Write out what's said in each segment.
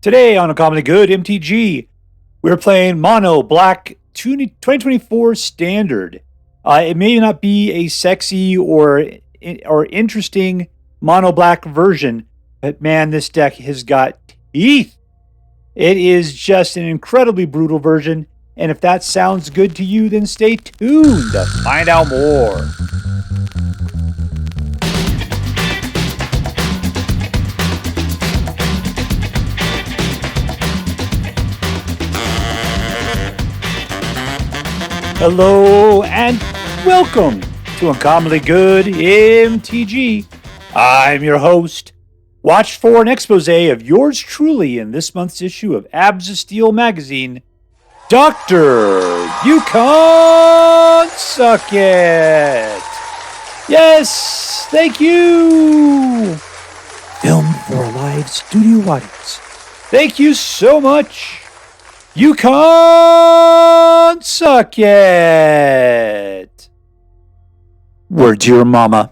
Today on A Commonly Good MTG, we're playing Mono Black 2024 Standard. It may not be a sexy or interesting Mono Black version, but man, this deck has got teeth. It is just an incredibly brutal version, and if that sounds good to you, then stay tuned to find out more. Hello and welcome to Uncommonly Good MTG. I'm your host. Watch for an expose of yours truly in this month's issue of Abs of Steel magazine, Dr. You Can't Suck It. Yes, thank you. Filmed for a live studio audience. Thank you so much. You can't suck it. Word to your mama.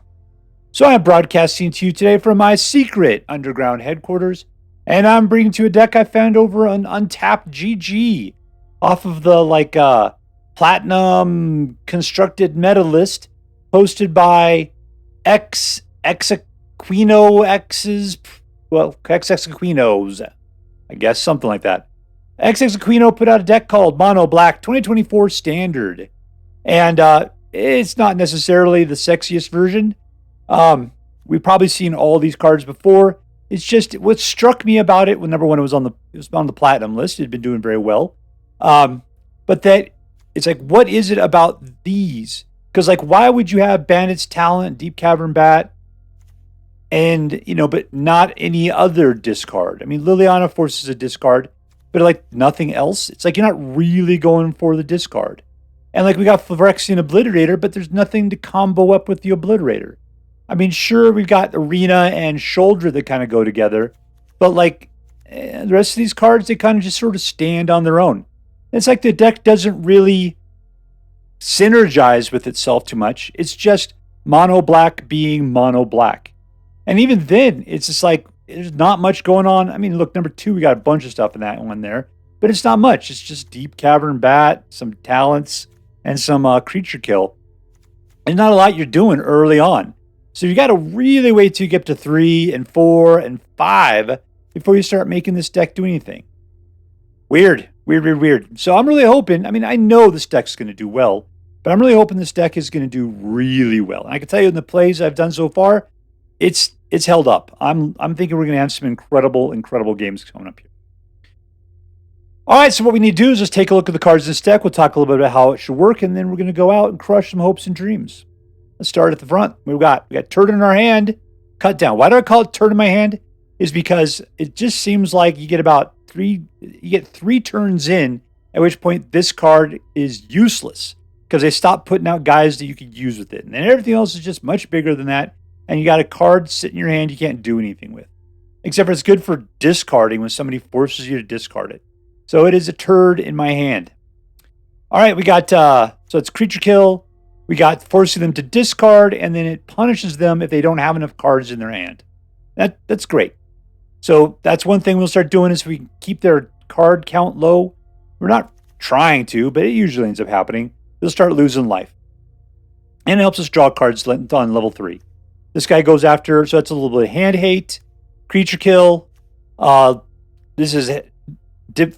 So I'm broadcasting to you today from my secret underground headquarters, and I'm bringing to you a deck I found over on Untapped GG off of the platinum constructed meta list posted by eXequinoX's, I guess, something like that. eXequinoX put out a deck called Mono Black 2024 Standard. And it's not necessarily the sexiest version. We've probably seen all these cards before. It's just what struck me about it when number one, it was on the platinum list. It had been doing very well. But that it's like, what is it about these? Because why would you have Bandit's Talent, Deep-Cavern Bat, and but not any other discard? I mean, Liliana forces a discard. But nothing else, it's you're not really going for the discard. And we got Phyrexian Obliterator, but there's nothing to combo up with the Obliterator. I mean, sure, we've got Arena and Sheoldred that kind of go together, but the rest of these cards, they kind of just sort of stand on their own. It's the deck doesn't really synergize with itself too much. It's just Mono Black being Mono Black. And even then, it's just there's not much going on. I mean, look, number two, we got a bunch of stuff in that one there, but it's not much. It's just Deep-Cavern Bat, some talents, and some creature kill. And not a lot you're doing early on. So you got to really wait till you get to 3 and 4 and 5 before you start making this deck do anything. Weird. So I'm really hoping, I know this deck's going to do well, but I'm really hoping this deck is going to do really well. And I can tell you in the plays I've done so far, it's held up. I'm thinking we're going to have some incredible games coming up here. All right, so what we need to do is just take a look at the cards in this deck. We'll talk a little bit about how it should work, and then we're going to go out and crush some hopes and dreams. Let's start at the front. We got turd in our hand, cut down. Why do I call it turd in my hand? Is because it just seems like you get three turns in, at which point this card is useless because they stop putting out guys that you could use with it. And then everything else is just much bigger than that. And you got a card sitting in your hand you can't do anything with. Except for it's good for discarding when somebody forces you to discard it. So it is a turd in my hand. All right, we got, so it's creature kill. We got forcing them to discard, and then it punishes them if they don't have enough cards in their hand. That's great. So that's one thing we'll start doing is we keep their card count low. We're not trying to, but it usually ends up happening. They'll start losing life. And it helps us draw cards on level 3. This guy goes after, so that's a little bit of hand hate, creature kill. This is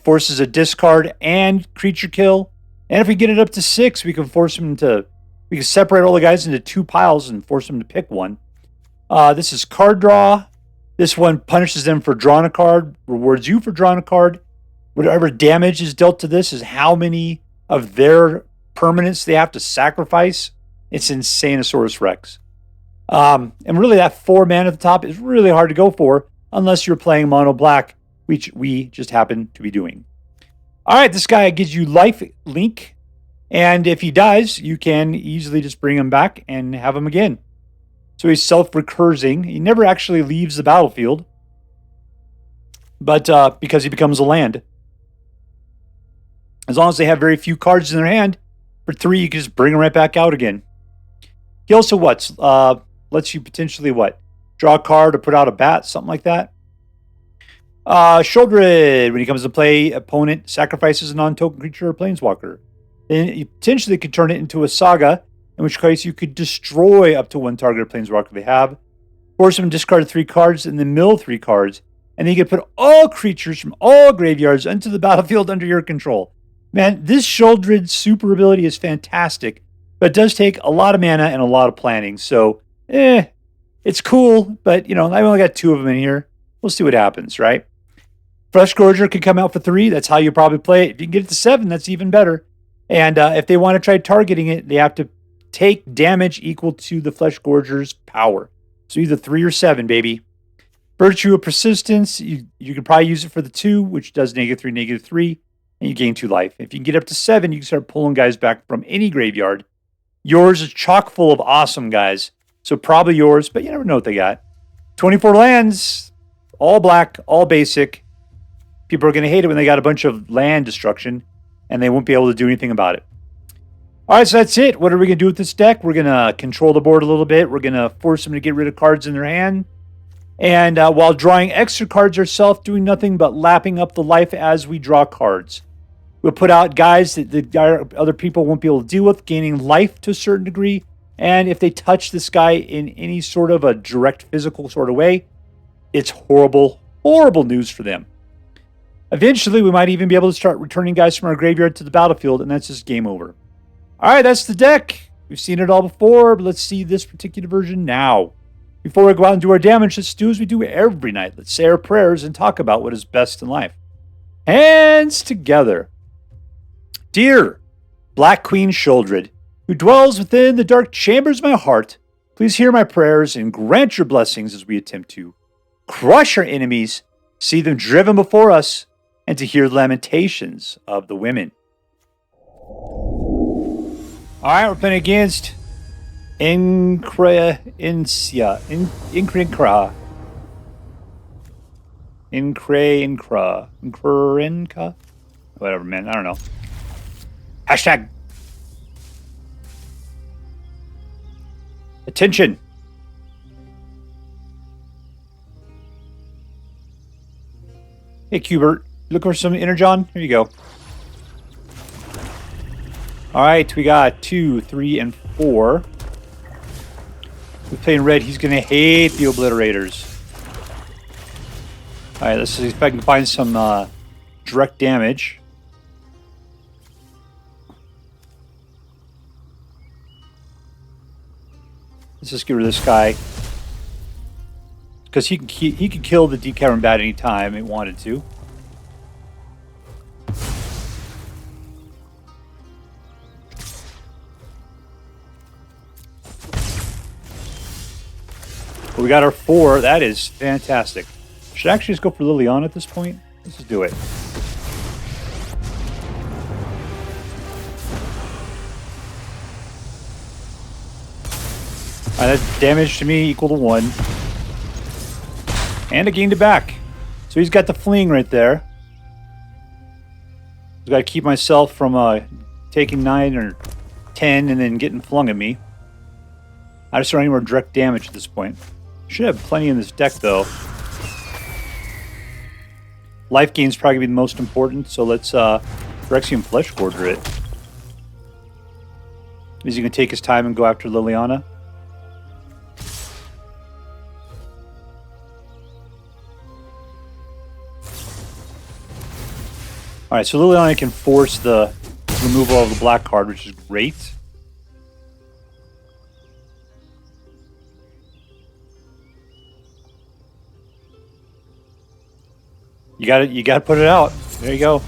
forces a discard and creature kill. And if we get it up to 6, we can we can separate all the guys into 2 piles and force them to pick one. This is card draw. This one punishes them for drawing a card, rewards you for drawing a card. Whatever damage is dealt to this is how many of their permanents they have to sacrifice. It's Insanosaurus Rex. And really that 4 mana at the top is really hard to go for unless you're playing Mono Black, which we just happen to be doing. All right, this guy gives you life link, and if he dies, you can easily just bring him back and have him again. So he's self-recursing. He never actually leaves the battlefield, but because he becomes a land. As long as they have very few cards in their hand, for 3, you can just bring him right back out again. He also lets you potentially draw a card or put out a bat, something like that. Sheoldred, when he comes to play, opponent sacrifices a non-token creature or planeswalker. Then you potentially could turn it into a saga, in which case you could destroy up to one targeted planeswalker they have, force them to discard 3 cards, and then mill 3 cards, and then you can put all creatures from all graveyards into the battlefield under your control. Man, this Sheoldred super ability is fantastic, but it does take a lot of mana and a lot of planning, so, it's cool, but, you know, I've only got 2 of them in here. We'll see what happens, right? Fleshgorger can come out for 3. That's how you probably play it. If you can get it to 7, that's even better. And if they want to try targeting it, they have to take damage equal to the Fleshgorger's power. So either 3 or 7, baby. Virtue of Persistence, you can probably use it for the 2, which does -3, -3, and you gain 2 life. If you can get up to 7, you can start pulling guys back from any graveyard. Yours is chock full of awesome guys, so probably yours, but you never know what they got. 24 lands, all black, all basic. People are going to hate it when they got a bunch of land destruction, and they won't be able to do anything about it. All right, so that's it. What are we going to do with this deck? We're going to control the board a little bit. We're going to force them to get rid of cards in their hand. And while drawing extra cards ourselves, doing nothing but lapping up the life as we draw cards. We'll put out guys that the other people won't be able to deal with, gaining life to a certain degree. And if they touch this guy in any sort of a direct physical sort of way, it's horrible, horrible news for them. Eventually, we might even be able to start returning guys from our graveyard to the battlefield, and that's just game over. All right, that's the deck. We've seen it all before, but let's see this particular version now. Before we go out and do our damage, let's do as we do every night. Let's say our prayers and talk about what is best in life. Hands together. Dear Black Queen Sheoldred, who dwells within the dark chambers of my heart, please hear my prayers and grant your blessings as we attempt to crush our enemies, see them driven before us, and to hear the lamentations of the women. All right, we're playing against Encrenca. Whatever, man. I don't know. Hashtag. Attention. Hey, Cubert. Looking for some Energon? Here you go. All right, we got 2, 3, and 4. We're playing red. He's going to hate the Obliterators. All right, let's see if I can find some direct damage. Let's just get rid of this guy. Because he can kill the Deep-Cavern Bat anytime he wanted to. But we got our 4. That is fantastic. Should I actually just go for Liliana at this point? Let's just do it. Alright, that's damage to me equal to 1. And I gained it back. So he's got the fleeing right there. I've got to keep myself from taking 9 or 10 and then getting flung at me. I just don't have any more direct damage at this point. Should have plenty in this deck, though. Life gain is probably going to be the most important, so let's Phyrexian Fleshgorger it. Is he going to take his time and go after Liliana? Alright, so Liliana can force the removal of the black card, which is great. You gotta put it out. There you go.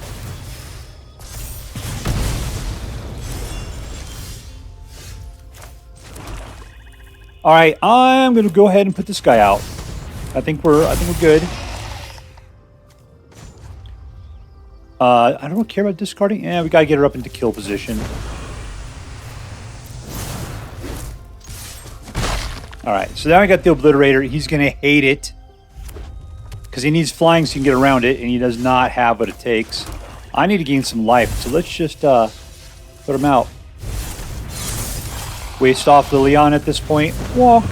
Alright, I'm gonna go ahead and put this guy out. I think we're good. I don't care about discarding. Yeah, we gotta get her up into kill position. Alright, so now I got the Obliterator. He's gonna hate it. Because he needs flying so he can get around it, and he does not have what it takes. I need to gain some life, so let's just put him out. Waste off Liliana at this point. Walk.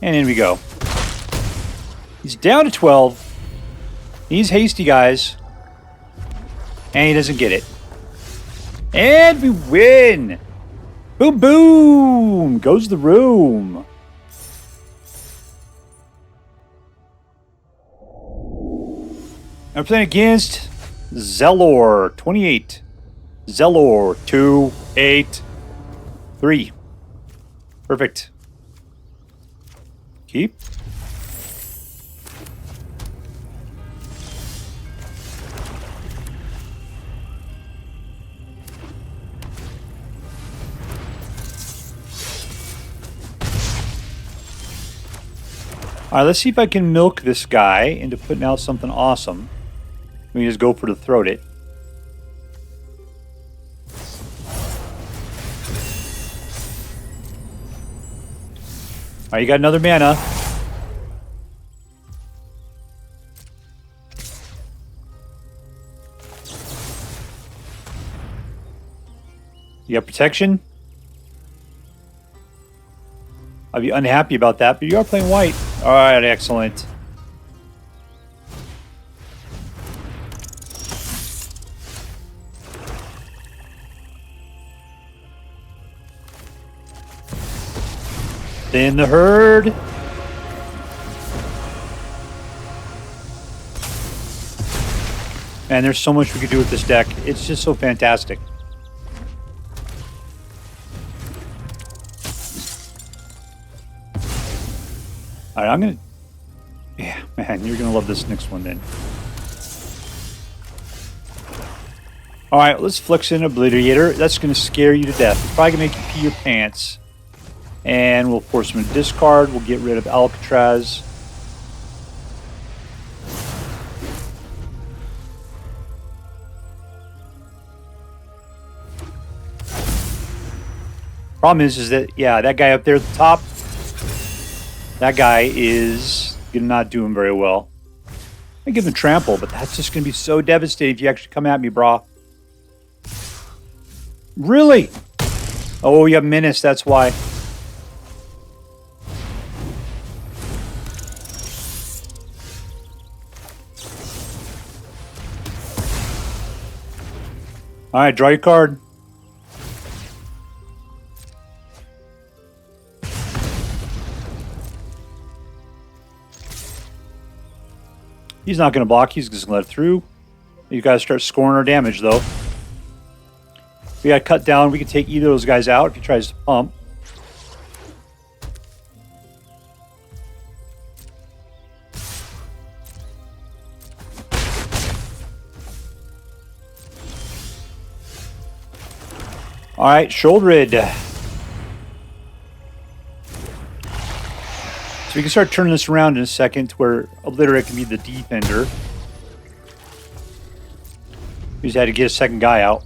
And in we go. He's down to 12. He's hasty, guys. And he doesn't get it. And we win! Boom, boom! Goes the room. I'm playing against Zelor, 28. Zelor, 2, 8, 3. Perfect. Keep. All right, let's see if I can milk this guy into putting out something awesome. We can just go for the throat it. All right, you got another mana. You got protection? I'd be unhappy about that, but you are playing white. All right, excellent. Thin the herd. Man, there's so much we could do with this deck. It's just so fantastic. All right, I'm going to... Yeah, man, you're going to love this next one then. All right, let's Phyrexian Obliterator. That's going to scare you to death. It's probably going to make you pee your pants. And we'll force him to discard. We'll get rid of Alcatraz. Problem is that, yeah, that guy up there at the top, that guy is going to not do him very well. I give him a trample, but that's just going to be so devastating if you actually come at me, brah. Really? Oh, you have Menace, that's why. All right, draw your card. He's not going to block. He's just going to let it through. You guys start scoring our damage, though. We got cut down. We can take either of those guys out if he tries to pump. All right, Sheoldred. So we can start turning this around in a second to where Obliterator can be the defender. We just had to get a second guy out.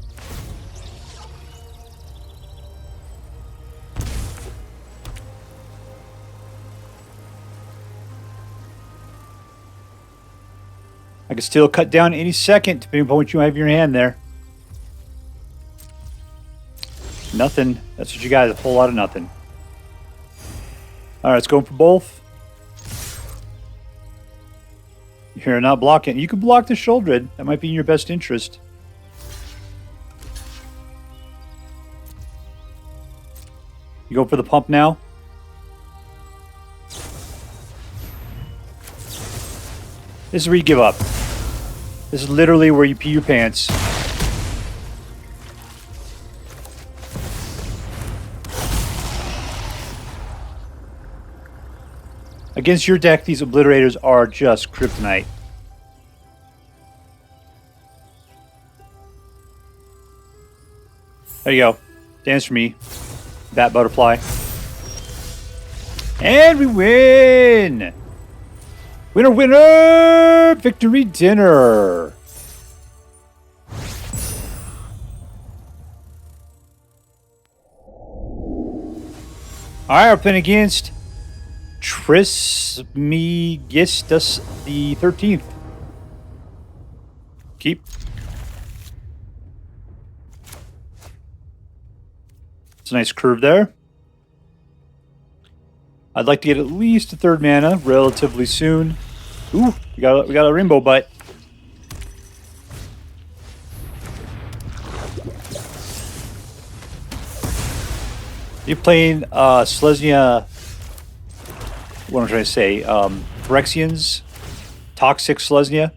I can still cut down any second, depending upon what you have in your hand there. Nothing. That's what you got, a whole lot of nothing. Alright, let's go for both. You're not blocking. You could block the Sheoldred. That might be in your best interest. You go for the pump now? This is where you give up. This is literally where you pee your pants. Against your deck, these Obliterators are just kryptonite. There you go. Dance for me. Bat Butterfly. And we win! Winner, winner! Victory dinner! Alright, we're playing against TrismegistusXIII. Keep. It's a nice curve there. I'd like to get at least a third mana relatively soon. Ooh, we got a rainbow butt. You're playing Selesnya. What am I trying to say? Phyrexians, toxic Selesnya.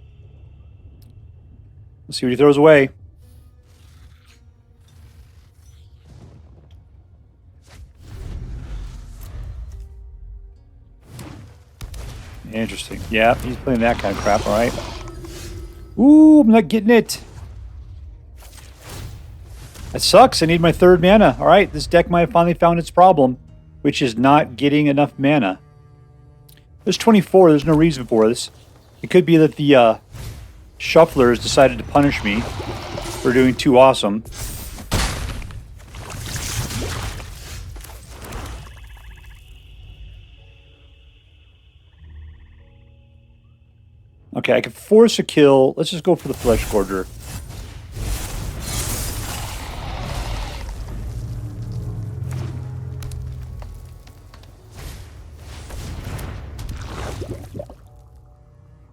Let's see what he throws away. Interesting. Yeah, he's playing that kind of crap, alright. Ooh, I'm not getting it. That sucks. I need my 3rd mana. Alright, this deck might have finally found its problem, which is not getting enough mana. There's 24. There's no reason for this. It could be that the shufflers decided to punish me for doing too awesome. Okay, I can force a kill. Let's just go for the Fleshgorger.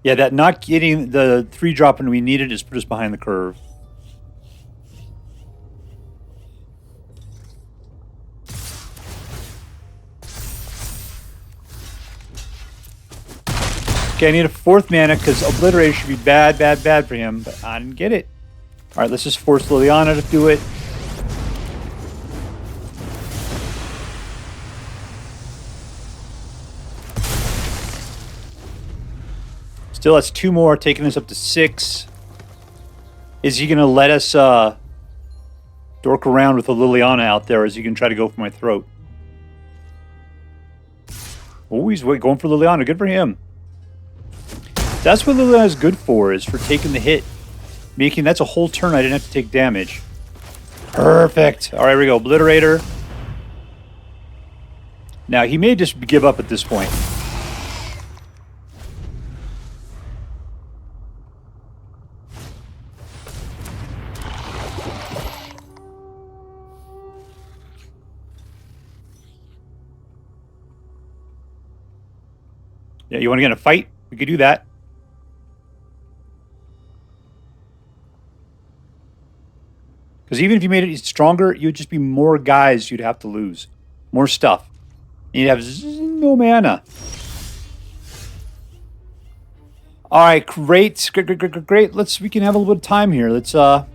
Yeah, that not getting the 3-drop when we needed is put us behind the curve. Okay, I need a 4th mana because Obliterator should be bad for him, but I didn't get it. Alright, let's just force Liliana to do it. Still, that's 2 more, taking us up to 6. Is he going to let us dork around with a Liliana out there, or is he going to try to go for my throat? Oh, he's going for Liliana. Good for him. That's what Liliana is good for, is for taking the hit. That's a whole turn I didn't have to take damage. Perfect. All right, here we go. Obliterator. Now, he may just give up at this point. Yeah, you want to get in a fight? We could do that. Because even if you made it stronger, you'd just be more guys you'd have to lose. More stuff. And you'd have no mana. Alright, great. Great. We can have a little bit of time here. Let's draw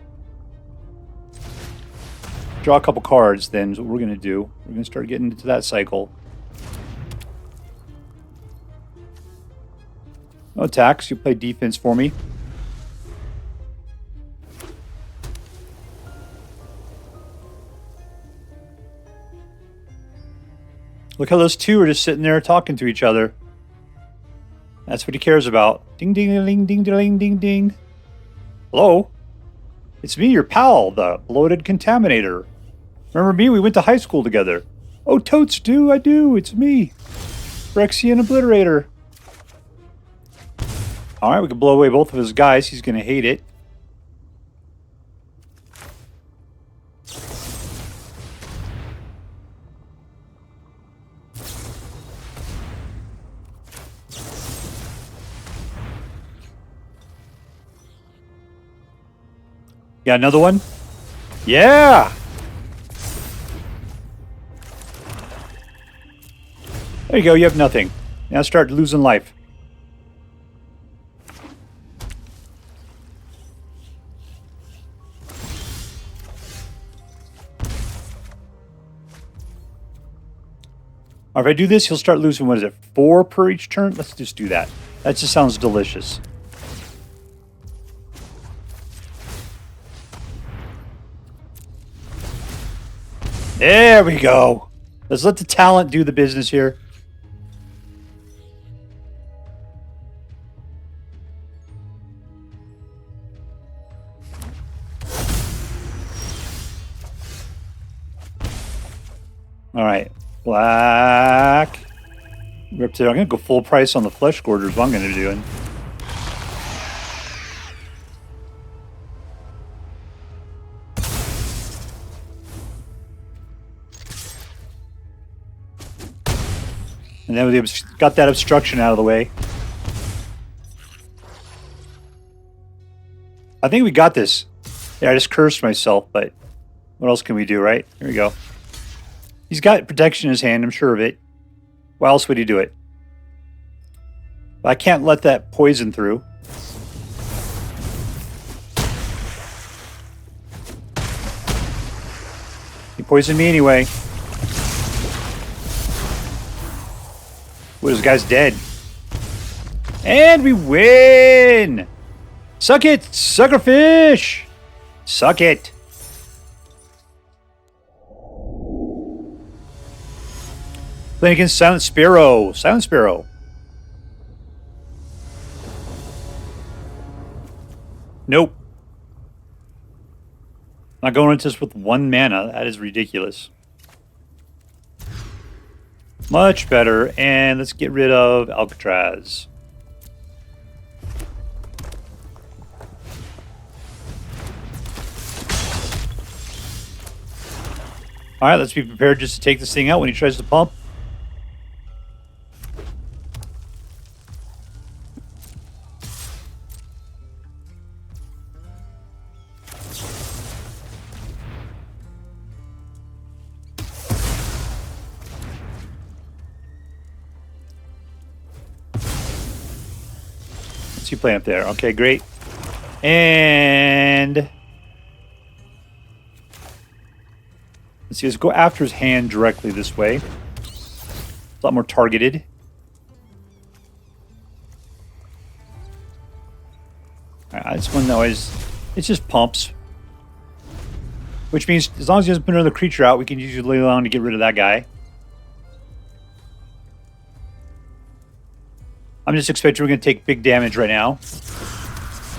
a couple cards then is what we're going to do. We're going to start getting into that cycle. No attacks. You play defense for me. Look how those two are just sitting there talking to each other. That's what he cares about. Ding, ding, ding, ding, ding, ding, ding. Hello? It's me, your pal, the bloated contaminator. Remember me? We went to high school together. Oh, totes do. I do. It's me. Phyrexian Obliterator. Alright, we can blow away both of his guys. He's going to hate it. Got another one? Yeah! There you go, you have nothing. Now start losing life. Or if I do this, he'll start losing, what is it, 4 per each turn? Let's just do that. That just sounds delicious. There we go. Let's let the talent do the business here. All right, black. I'm going to go full price on the Fleshgorger is what I'm going to do. And then we've got that obstruction out of the way. I think we got this. Yeah, I just cursed myself, but what else can we do, right? Here we go. He's got protection in his hand, I'm sure of it. Why else would he do it? But I can't let that poison through. He poisoned me anyway. Well, this guy's dead. And we win! Suck it, suckerfish! Suck it! Playing against SilentSparrow. SilentSparrow. Nope. Not going into this with 1 mana. That is ridiculous. Much better. And let's get rid of Alcatraz. Alright, let's be prepared just to take this thing out when he tries to pump. What's he playing up there? Okay, great. And let's see, let's go after his hand directly this way. It's a lot more targeted. This one though is, it's just pumps. Which means as long as he doesn't put another creature out, we can use Liliana to get rid of that guy. I'm just expecting we're going to take big damage right now.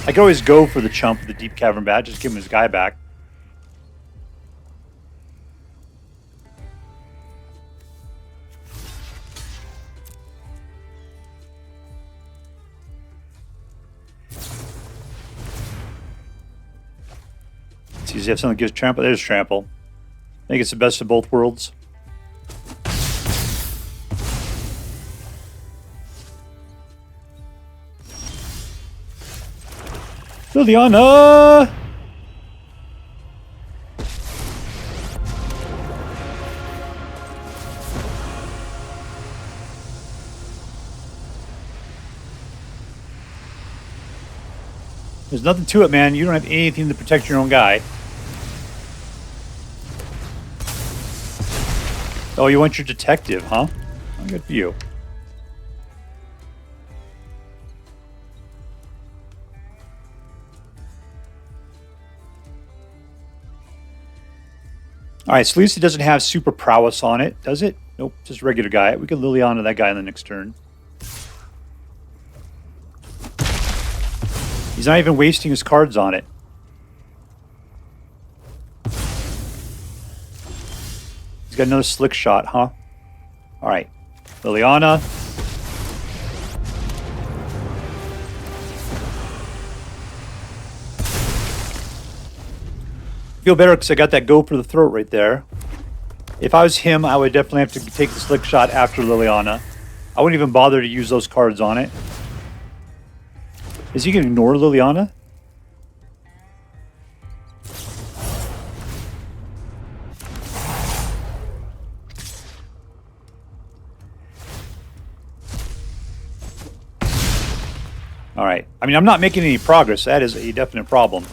I could always go for the chump of the Deep-Cavern Bat, just give him his guy back. Let's see, does he have something that gives trample? There's trample. I think it's the best of both worlds. Liliana! There's nothing to it, man. You don't have anything to protect your own guy. Oh, you want your detective, huh? Oh, good for you. Alright, so at least it doesn't have super prowess on it, does it? Nope, just a regular guy. We can Liliana that guy in the next turn. He's not even wasting his cards on it. He's got another slick shot, huh? Alright, Liliana. Feel better because I got that go for the throat right there. If I was him, I would definitely have to take the slick shot after Liliana. I wouldn't even bother to use those cards on it. Is he going to ignore Liliana? Alright. I mean, I'm not making any progress. That is a definite problem.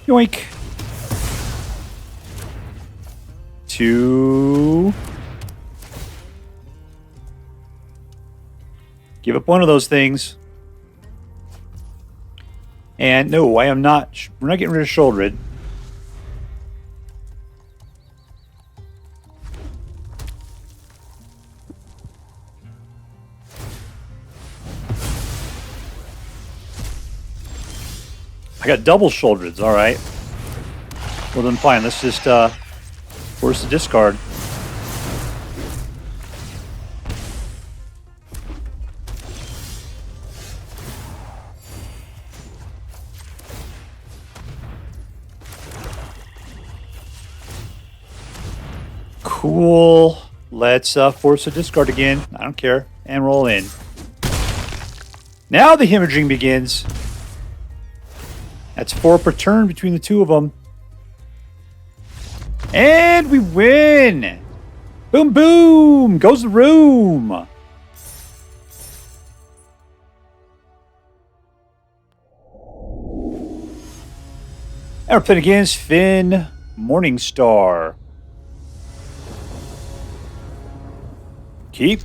Yoink. 2. Give up one of those things. And no, I am not. We're not getting rid of Sheoldred. I got double Sheoldreds, alright. Well then fine, let's just force the discard. Cool. Let's force the discard again. I don't care. And roll in. Now the hemorrhaging begins. That's 4 per turn between the two of them. And we win! Boom, boom! Goes the room! And we're playing against FinMorningstar. Keep.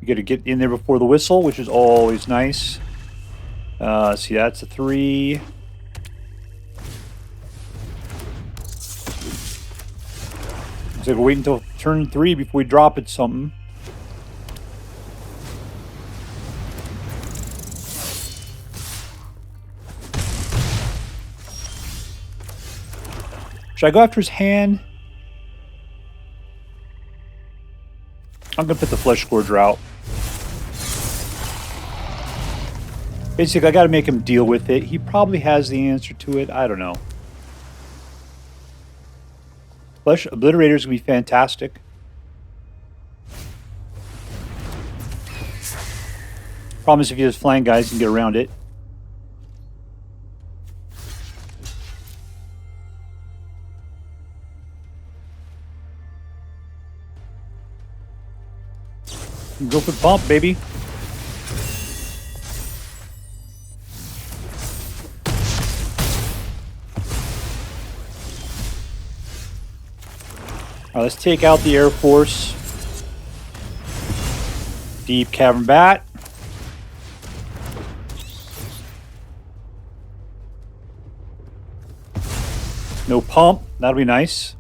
You got to get in there before the whistle, which is always nice. See, that's a 3. Looks like we're waiting until turn 3 before we drop it something. Should I go after his hand? I'm going to put the Fleshgorger out. Basically, I got to make him deal with it. He probably has the answer to it. I don't know. Flesh Obliterator is going to be fantastic. Problem is, if he has flying guys, he can get around it. Go for the pump, baby. All right, let's take out the Air Force. Deep-Cavern Bat. No pump. That'll be nice.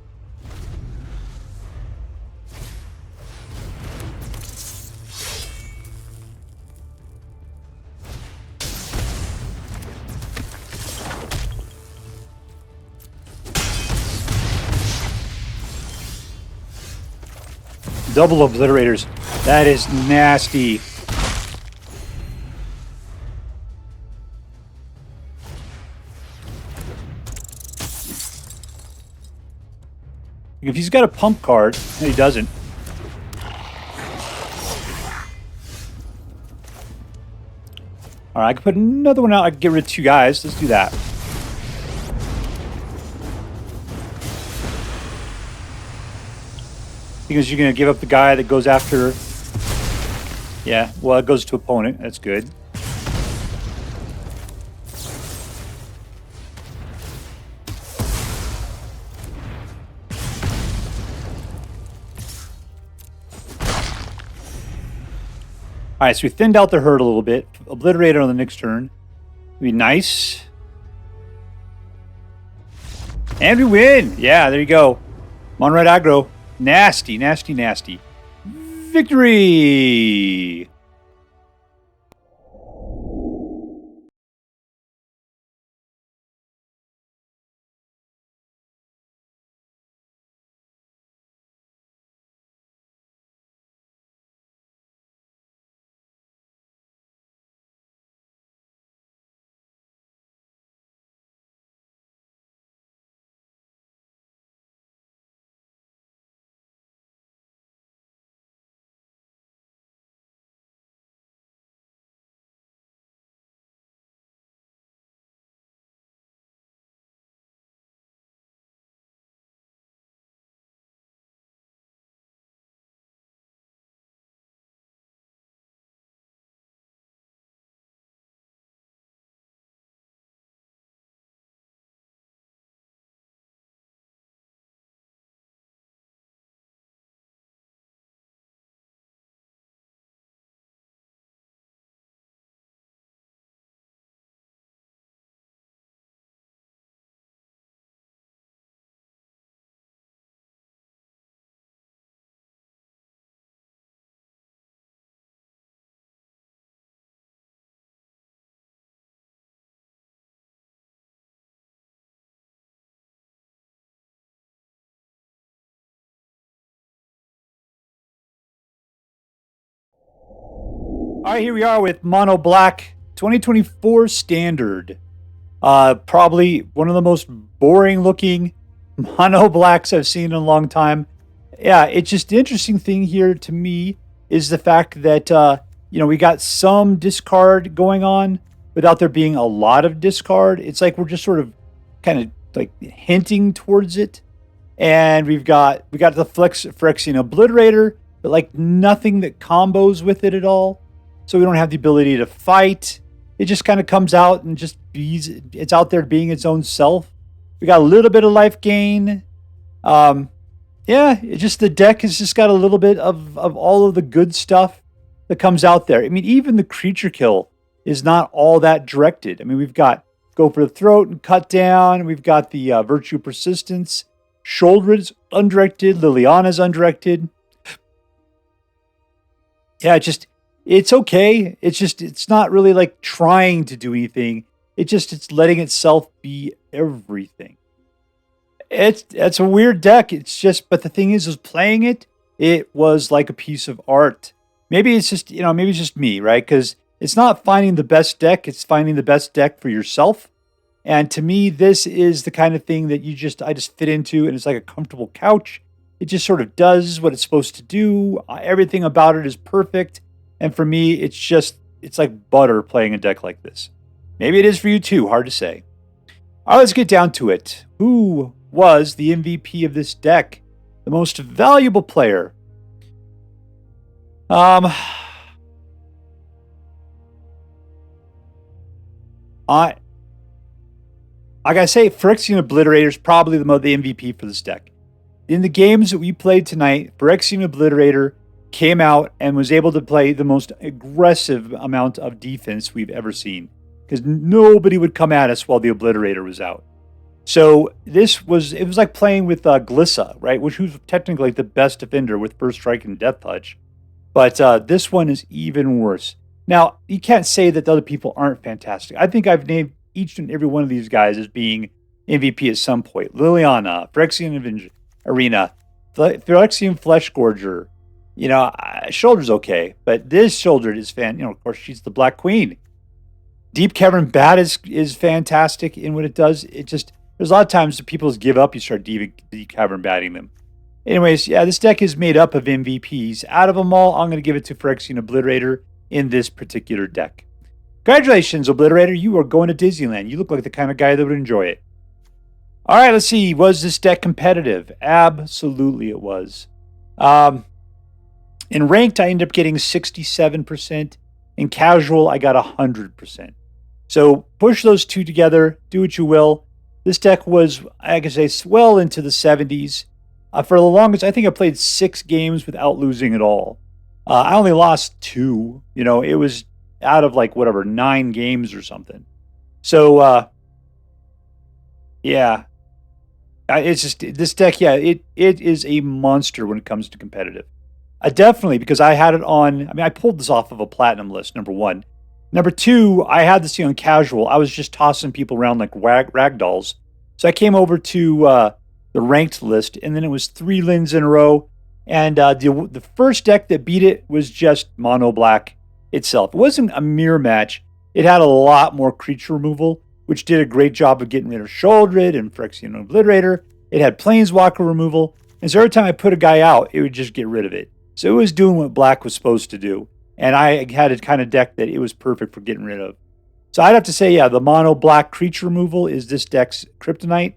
Double Obliterators. That is nasty. If he's got a pump card, and he doesn't. Alright, I can put another one out. I can get rid of 2 guys. Let's do that. Because you're going to give up the guy that goes after... Yeah, well, it goes to opponent. That's good. Alright, so we thinned out the herd a little bit. Obliterator on the next turn. Be nice. And we win! Yeah, there you go. Monred aggro. Nasty, nasty, nasty. Victory! All right, here we are with Mono Black 2024 Standard. Probably one of the most boring looking Mono Blacks I've seen in a long time. Yeah, it's just the interesting thing here to me is the fact that, we got some discard going on, without there being a lot of discard. It's like we're just sort of kind of like hinting towards it. And we got the Phyrexian Obliterator, but like nothing that combos with it at all. So we don't have the ability to fight. It just kind of comes out and it's out there being its own self. We got a little bit of life gain. The deck has just got a little bit of all of the good stuff that comes out there. I mean, even the creature kill is not all that directed. I mean, we've got Go for the Throat and Cut Down. We've got the Virtue Persistence. Sheoldred's undirected. Liliana's undirected. Yeah, it's okay. It's not really like trying to do anything. It's letting itself be everything. It's a weird deck. But the thing is playing it was like a piece of art. Maybe it's just me, right? Because it's not finding the best deck. It's finding the best deck for yourself. And to me, this is the kind of thing that I just fit into, and it's like a comfortable couch. It just sort of does what it's supposed to do. Everything about it is perfect. And for me, it's like butter playing a deck like this. Maybe it is for you too. Hard to say. All right, let's get down to it. Who was the MVP of this deck? The most valuable player? I gotta say, Phyrexian Obliterator is probably the MVP for this deck. In the games that we played tonight, Phyrexian Obliterator came out and was able to play the most aggressive amount of defense we've ever seen, because nobody would come at us while the Obliterator was out. So it was like playing with Glissa, right? Who's technically the best defender with First Strike and Death Touch. But this one is even worse. Now, you can't say that the other people aren't fantastic. I think I've named each and every one of these guys as being MVP at some point. Liliana, Phyrexian Arena, Phyrexian Fleshgorger. Sheoldred's okay, but this Sheoldred is of course, she's the Black Queen. Deep-Cavern Bat is fantastic in what it does. There's a lot of times that people just give up, you start Deep-Cavern Batting them. Anyways, yeah, this deck is made up of MVPs. Out of them all, I'm going to give it to Phyrexian Obliterator in this particular deck. Congratulations, Obliterator. You are going to Disneyland. You look like the kind of guy that would enjoy it. All right, let's see. Was this deck competitive? Absolutely it was. In ranked, I ended up getting 67%. In casual, I got 100%. So push those two together. Do what you will. This deck was, I can say, well into the 70s. For the longest, I think I played 6 games without losing at all. I only lost 2. It was out of 9 games or something. So, yeah. It's just, this deck, yeah, it is a monster when it comes to competitive. Definitely, because I had it on, I pulled this off of a platinum list, number 1. Number 2, I had this on casual. I was just tossing people around like ragdolls. So I came over to the ranked list, and then it was 3 wins in a row. And the first deck that beat it was just mono black itself. It wasn't a mirror match. It had a lot more creature removal, which did a great job of getting rid of Sheoldred and Phyrexian Obliterator. It had Planeswalker removal. And so every time I put a guy out, it would just get rid of it. So it was doing what black was supposed to do. And I had a kind of deck that it was perfect for getting rid of. So I'd have to say, yeah, the mono black creature removal is this deck's kryptonite.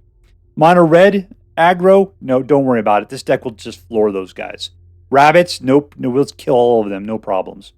Mono red aggro, no, don't worry about it. This deck will just floor those guys. Rabbits, nope, no, we'll kill all of them, no problems.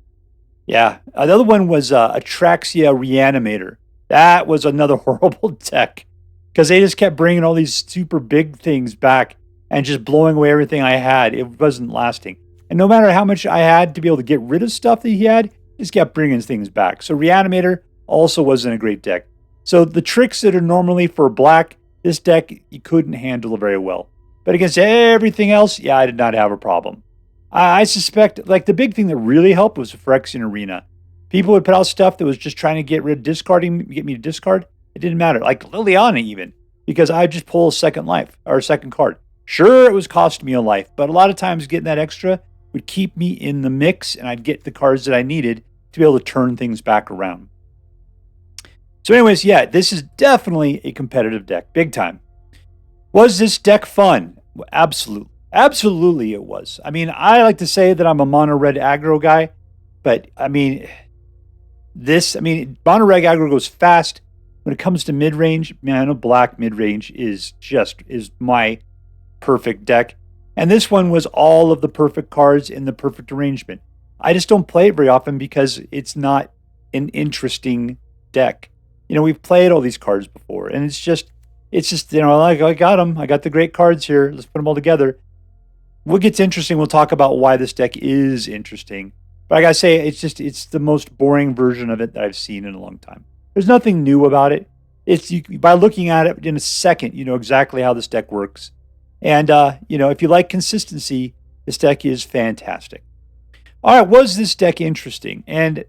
Yeah, the other one was Atraxia Reanimator. That was another horrible deck because they just kept bringing all these super big things back and just blowing away everything I had. It wasn't lasting. And no matter how much I had to be able to get rid of stuff that he had, he just kept bringing things back. So Reanimator also wasn't a great deck. So the tricks that are normally for black, this deck, you couldn't handle very well. But against everything else, yeah, I did not have a problem. I suspect, the big thing that really helped was Phyrexian Arena. People would put out stuff that was just trying to get rid of discarding, get me to discard. It didn't matter. Like Liliana even, because I just pull a second life, or a second card. Sure, it was costing me a life, but a lot of times getting that extra would keep me in the mix, and I'd get the cards that I needed to be able to turn things back around. So anyways, yeah, this is definitely a competitive deck, big time. Was this deck fun? Absolutely. Absolutely it was. I like to say that I'm a mono red aggro guy, but This, I mean, mono red aggro goes fast. When it comes to mid-range, mono black mid-range is my perfect deck. And this one was all of the perfect cards in the perfect arrangement. I just don't play it very often because it's not an interesting deck. You know, we've played all these cards before, and it's just, you know, like, I got them. I got the great cards here. Let's put them all together. What gets interesting, we'll talk about why this deck is interesting. But I gotta say, it's the most boring version of it that I've seen in a long time. There's nothing new about it. By looking at it in a second, you know exactly how this deck works. And, you know, if you like consistency, this deck is fantastic. All right, was this deck interesting? And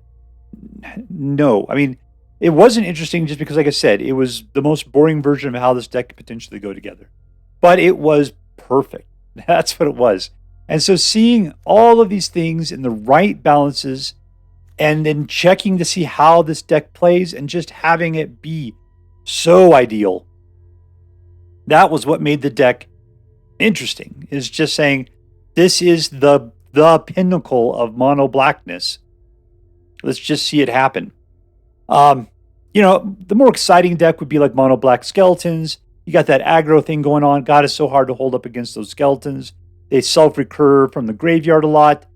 no, I mean, it wasn't interesting just because, like I said, it was the most boring version of how this deck could potentially go together. But it was perfect. That's what it was. And so seeing all of these things in the right balances and then checking to see how this deck plays and just having it be so ideal, that was what made the deck interesting, is just saying this is the pinnacle of mono blackness. Let's just see it happen. You know, the more exciting deck would be like mono black skeletons. You got that aggro thing going on. God, it's so hard to hold up against those skeletons. They self-recur from the graveyard a lot.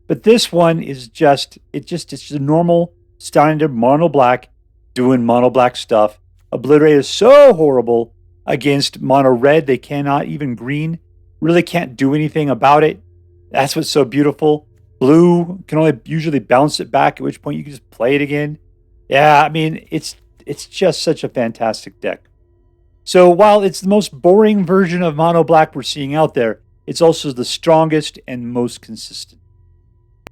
But this one is it's a normal standard mono black doing mono black stuff. Obliterator is so horrible against mono red. They cannot, even green, really can't do anything about it. That's what's so beautiful. Blue can only usually bounce it back, at which point you can just play it again. Yeah, I mean, it's just such a fantastic deck. So while it's the most boring version of mono black we're seeing out there, it's also the strongest and most consistent.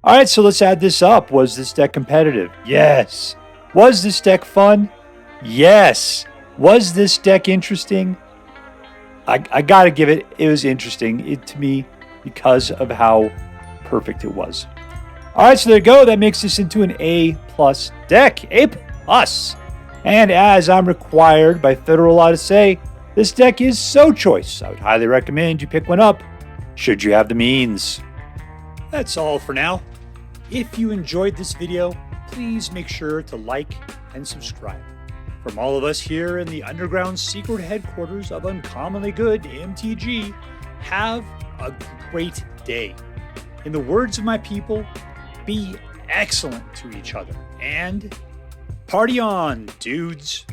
All right, so let's add this up. Was this deck competitive? Yes. Was this deck fun? Yes. Was this deck interesting? I gotta give it, it was interesting to me because of how perfect it was. All right, so there you go. That makes this into an A+ deck. A+. And as I'm required by federal law to say, this deck is so choice. I would highly recommend you pick one up, should you have the means. That's all for now. If you enjoyed this video, please make sure to like and subscribe. From all of us here in the underground secret headquarters of Uncommonly Good MTG, have a great day. In the words of my people, be excellent to each other, and party on, dudes.